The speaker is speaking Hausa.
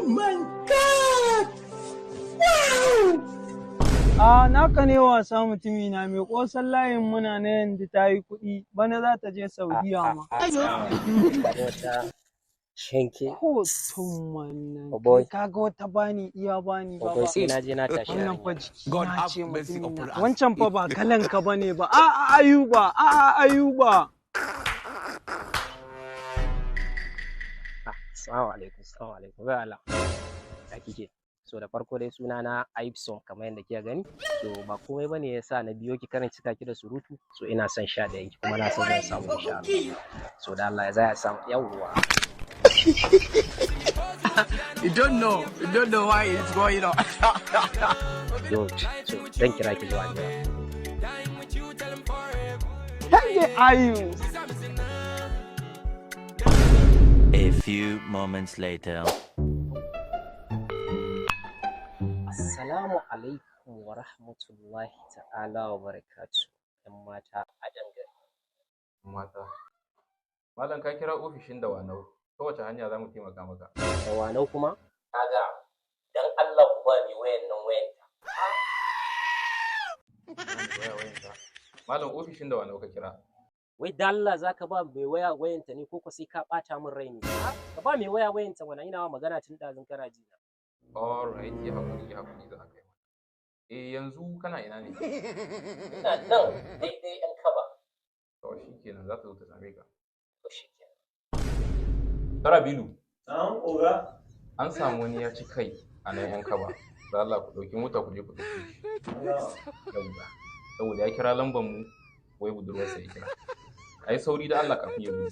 my God! Naka ne wasa mutumi na mai kosan layin muna na yanzu ta yi kuɗi bana za ta je Saudiya ma. Wata shanke. Kotun wannan boy. kai kaga wata bani iya bani ba ba. Sai na je na tashi Wannan fa hanya. jiki na ce mutumi na. Wancan fa ba kalan ka bane ba. Ayuba, Ayuba. Assalamu alaikum. Bai Allah. Ya kike? So da farko dai suna na Aibson kamar yadda kika gani. So ba komai bane yasa na biyo ki karin cika ki da surutu. So ina son sha da yanki kuma na san zan samu insha Allah. So da Allah ya zaya samu yawwa. You don't know why it's going on. Yo, so zan kira ki zuwa gida. Hey, Ayu. A few moments later. Assalamu alaikum wa rahmatullahi ta'ala wa barakatuh. ‘Yan mata a dangane. Mata. Malam ka kira ofishin da wanau. Ta wace hanya za mu taimaka maka? Da wanau kuma? Kaga, dan Allah ku ba ni wayan nan wayanta. Wayanta. Malam ofishin da wanau ka kira. Wai da Allah za ka ba mai waya wayanta ne ko sai ka ɓata min rai ne? Ka ba mai waya wayanta wani ina magana tun ɗazun kana ji na. Alright, ya haƙuri za a kai mata. Yanzu kana ina ne? Ina nan daidai ‘yan kaba. To shi kenan za ta zo ta same ka. To shi kenan. Rabilu. Na'am, oga. An samu wani ya ci kai a nan ‘yan kaba. Da Allah ku ɗauki mota ku je ku ɗauki shi. Yauwa. Saboda ya kira lambar mu wai budurwarsa ya kira. Ai sauri da Allah kafin ya zo.